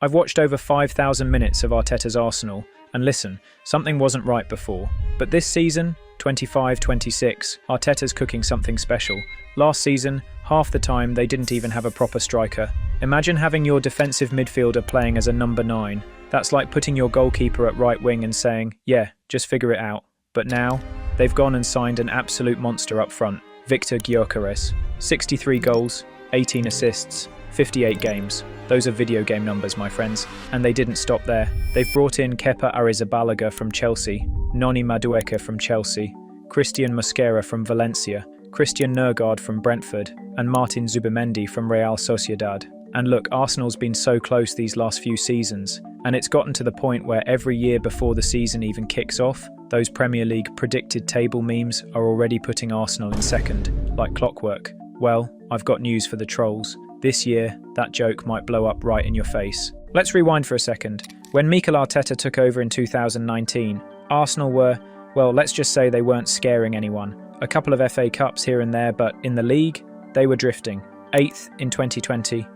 I've watched over 5,000 minutes of Arteta's Arsenal, and listen, something wasn't right before. But this season, 25-26, Arteta's cooking something special. Last season, half the time they didn't even have a proper striker. Imagine having your defensive midfielder playing as a number 9. That's like putting your goalkeeper at right wing and saying, yeah, just figure it out. But now, they've gone and signed an absolute monster up front, Victor Gyökeres. 63 goals, 18 assists, 58 games. Those are video game numbers, my friends. And they didn't stop there. They've brought in Kepa Arrizabalaga from Chelsea, Noni Madueke from Chelsea, Christian Mosquera from Valencia, Christian Nørgaard from Brentford, and Martin Zubimendi from Real Sociedad. And look, Arsenal's been so close these last few seasons, and it's gotten to the point where every year before the season even kicks off, those Premier League predicted table memes are already putting Arsenal in second, like clockwork. Well, I've got news for the trolls. This year, that joke might blow up right in your face. Let's rewind for a second. When Mikel Arteta took over in 2019, Arsenal were, well, let's just say they weren't scaring anyone. A couple of FA Cups here and there, but in the league, they were drifting. 8th in 2020,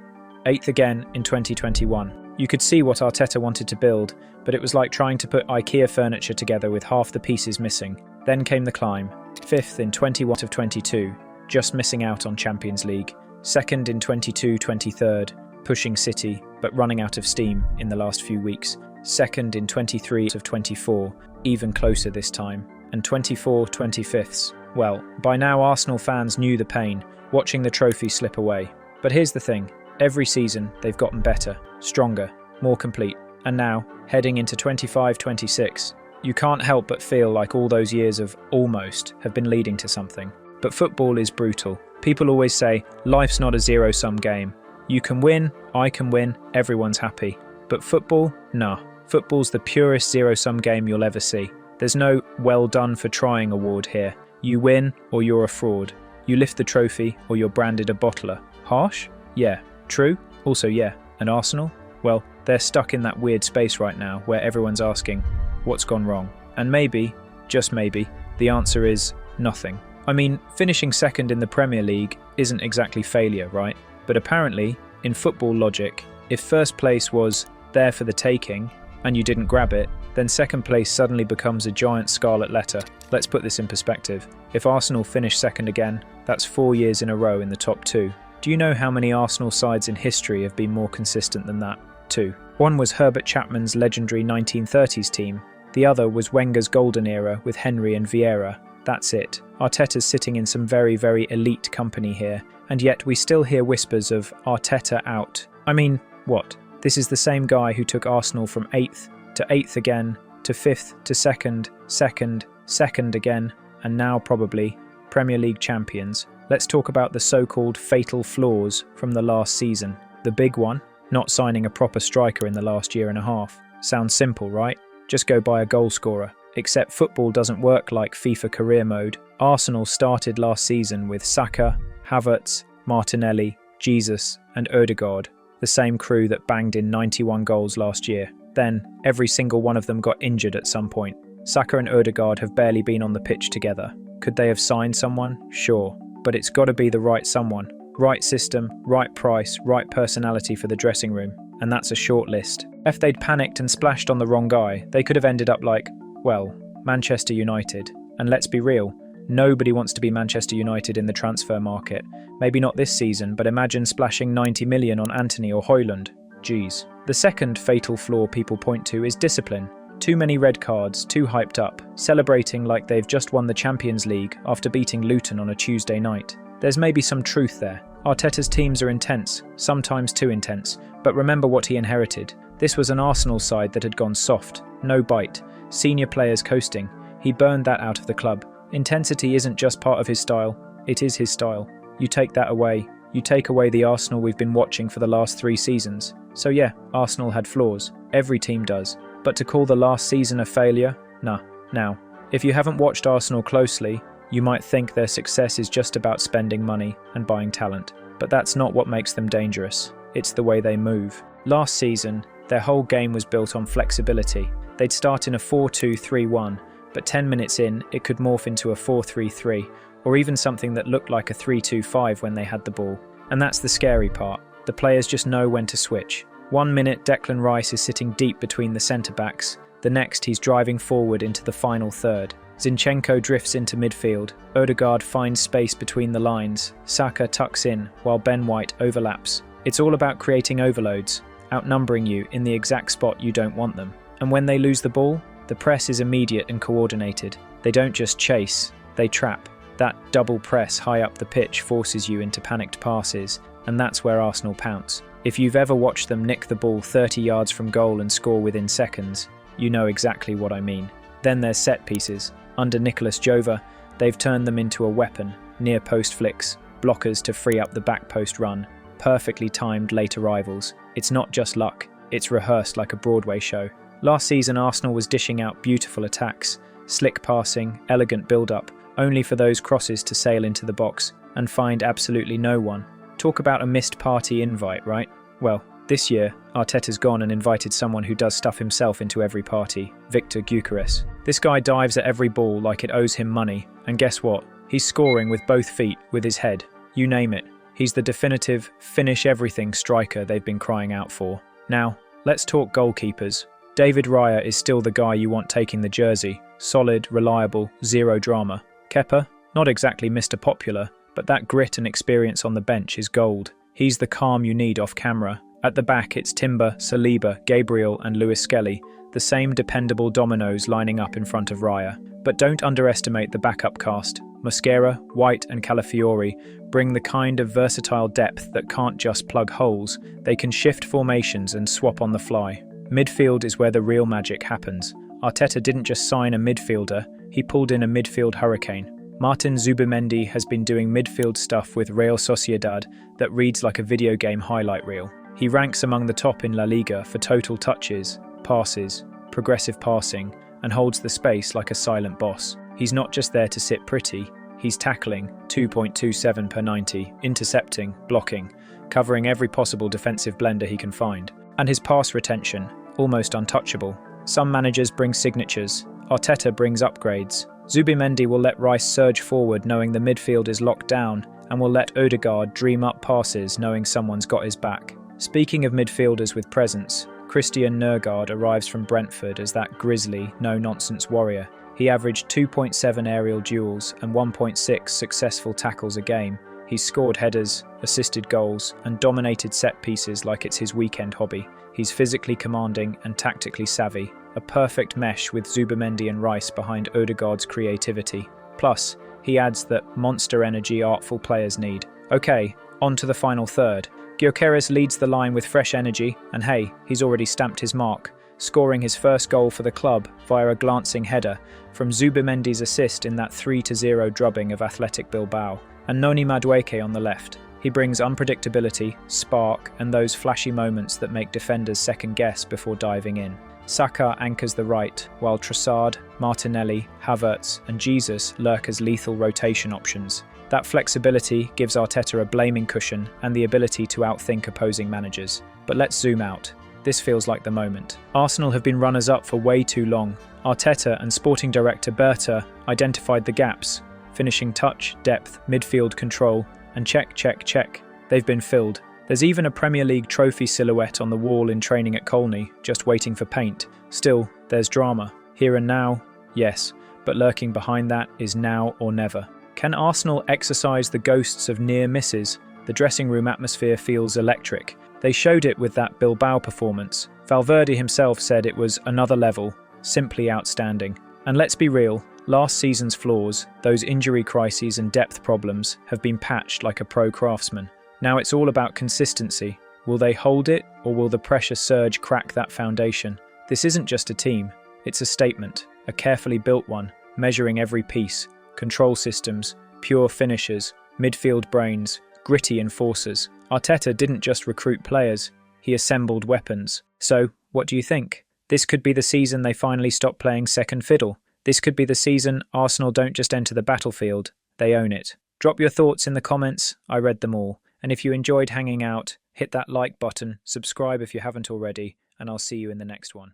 8th again in 2021. You could see what Arteta wanted to build, but it was like trying to put IKEA furniture together with half the pieces missing. Then came the climb. 5th in 21 of 22, just missing out on Champions League. 2nd in 22-23, pushing City, but running out of steam in the last few weeks. 2nd in 23 of 24, even closer this time. And 24-25. Well, by now Arsenal fans knew the pain, watching the trophy slip away. But here's the thing, every season they've gotten better, stronger, more complete. And now, heading into 25-26, you can't help but feel like all those years of almost have been leading to something. But football is brutal. People always say, life's not a zero-sum game. You can win, I can win, everyone's happy. But football? Nah. Football's the purest zero-sum game you'll ever see. There's no well done for trying award here. You win or you're a fraud. You lift the trophy or you're branded a bottler. Harsh? Yeah. True? Also yeah. And Arsenal? Well, they're stuck in that weird space right now where everyone's asking, what's gone wrong? And maybe, just maybe, the answer is nothing. I mean, finishing second in the Premier League isn't exactly failure, right? But apparently, in football logic, if first place was there for the taking and you didn't grab it, then second place suddenly becomes a giant scarlet letter. Let's put this in perspective. If Arsenal finish second again, that's 4 years in a row in the top 2. Do you know how many Arsenal sides in history have been more consistent than that? 2. One was Herbert Chapman's legendary 1930s team. The other was Wenger's golden era with Henry and Vieira. That's it. Arteta's sitting in some very, very elite company here, and yet we still hear whispers of Arteta out. I mean, what? This is the same guy who took Arsenal from 8th to 8th again, to 5th to 2nd, 2nd, 2nd again, and now probably Premier League champions. Let's talk about the so-called fatal flaws from the last season. The big one, not signing a proper striker in the last year and a half. Sounds simple, right? Just go buy a goal scorer. Except football doesn't work like FIFA career mode. Arsenal started last season with Saka, Havertz, Martinelli, Jesus and Ødegaard, the same crew that banged in 91 goals last year. Then, every single one of them got injured at some point. Saka and Ødegaard have barely been on the pitch together. Could they have signed someone? Sure. But it's got to be the right someone. Right system, right price, right personality for the dressing room. And that's a short list. If they'd panicked and splashed on the wrong guy, they could have ended up like, well, Manchester United. And let's be real, nobody wants to be Manchester United in the transfer market. Maybe not this season, but imagine splashing 90 million on Antony or Højlund. Jeez. The second fatal flaw people point to is discipline. Too many red cards, too hyped up, celebrating like they've just won the Champions League after beating Luton on a Tuesday night. There's maybe some truth there. Arteta's teams are intense, sometimes too intense, but remember what he inherited. This was an Arsenal side that had gone soft, no bite, senior players coasting. He burned that out of the club. Intensity isn't just part of his style, it is his style. You take that away, you take away the Arsenal we've been watching for the last 3 seasons. So yeah, Arsenal had flaws. Every team does. But to call the last season a failure? Nah. Now, if you haven't watched Arsenal closely, you might think their success is just about spending money and buying talent. But that's not what makes them dangerous. It's the way they move. Last season, their whole game was built on flexibility. They'd start in a 4-2-3-1, but 10 minutes in, it could morph into a 4-3-3, or even something that looked like a 3-2-5 when they had the ball. And that's the scary part. The players just know when to switch. 1 minute, Declan Rice is sitting deep between the centre-backs. The next, he's driving forward into the final third. Zinchenko drifts into midfield. Odegaard finds space between the lines. Saka tucks in, while Ben White overlaps. It's all about creating overloads, outnumbering you in the exact spot you don't want them. And when they lose the ball, the press is immediate and coordinated. They don't just chase, they trap. That double press high up the pitch forces you into panicked passes, and that's where Arsenal pounce. If you've ever watched them nick the ball 30 yards from goal and score within seconds, you know exactly what I mean. Then there's set pieces. Under Nicolas Jova, they've turned them into a weapon. Near post flicks, blockers to free up the back post run, perfectly timed late arrivals. It's not just luck, it's rehearsed like a Broadway show. Last season, Arsenal was dishing out beautiful attacks, slick passing, elegant build-up, only for those crosses to sail into the box and find absolutely no one. Talk about a missed party invite, right? Well, this year, Arteta's gone and invited someone who does stuff himself into every party, Victor Gyökeres. This guy dives at every ball like it owes him money, and guess what? He's scoring with both feet, with his head. You name it. He's the definitive, finish-everything striker they've been crying out for. Now, let's talk goalkeepers. David Raya is still the guy you want taking the jersey. Solid, reliable, zero drama. Kepa? Not exactly Mr. Popular, but that grit and experience on the bench is gold. He's the calm you need off camera. At the back, it's Timber, Saliba, Gabriel and Lewis Skelly, the same dependable dominoes lining up in front of Raya. But don't underestimate the backup cast. Mosquera, White and Calafiori bring the kind of versatile depth that can't just plug holes, they can shift formations and swap on the fly. Midfield is where the real magic happens. Arteta didn't just sign a midfielder, he pulled in a midfield hurricane. Martin Zubimendi has been doing midfield stuff with Real Sociedad that reads like a video game highlight reel. He ranks among the top in La Liga for total touches, passes, progressive passing, and holds the space like a silent boss. He's not just there to sit pretty, he's tackling 2.27 per 90, intercepting, blocking, covering every possible defensive blender he can find. And his pass retention, almost untouchable. Some managers bring signatures, Arteta brings upgrades. Zubimendi will let Rice surge forward knowing the midfield is locked down, and will let Odegaard dream up passes knowing someone's got his back. Speaking of midfielders with presence, Christian Nørgaard arrives from Brentford as that grisly, no-nonsense warrior. He averaged 2.7 aerial duels and 1.6 successful tackles a game. He's scored headers, assisted goals, and dominated set pieces like it's his weekend hobby. He's physically commanding and tactically savvy, a perfect mesh with Zubimendi and Rice behind Odegaard's creativity. Plus, he adds that monster energy artful players need. Okay, on to the final third. Gyökeres leads the line with fresh energy, and hey, he's already stamped his mark, scoring his first goal for the club via a glancing header from Zubimendi's assist in that 3-0 drubbing of Athletic Bilbao, and Noni Madueke on the left. He brings unpredictability, spark, and those flashy moments that make defenders second-guess before diving in. Saka anchors the right, while Trossard, Martinelli, Havertz, and Jesus lurk as lethal rotation options. That flexibility gives Arteta a blaming cushion and the ability to outthink opposing managers. But let's zoom out. This feels like the moment. Arsenal have been runners-up for way too long. Arteta and sporting director Berta identified the gaps. Finishing touch, depth, midfield control, and check. They've been filled. There's even a Premier League trophy silhouette on the wall in training at Colney, just waiting for paint. Still, there's drama. Here and now, yes, but lurking behind that is now or never. Can Arsenal exorcise the ghosts of near misses? The dressing room atmosphere feels electric. They showed it with that Bilbao performance. Valverde himself said it was another level, simply outstanding. And let's be real, last season's flaws, those injury crises and depth problems, have been patched like a pro craftsman. Now it's all about consistency. Will they hold it, or will the pressure surge crack that foundation? This isn't just a team, it's a statement, a carefully built one, measuring every piece. Control systems, pure finishers, midfield brains, gritty enforcers. Arteta didn't just recruit players, he assembled weapons. So, what do you think? This could be the season they finally stop playing second fiddle. This could be the season Arsenal don't just enter the battlefield, they own it. Drop your thoughts in the comments, I read them all. And if you enjoyed hanging out, hit that like button, subscribe if you haven't already, and I'll see you in the next one.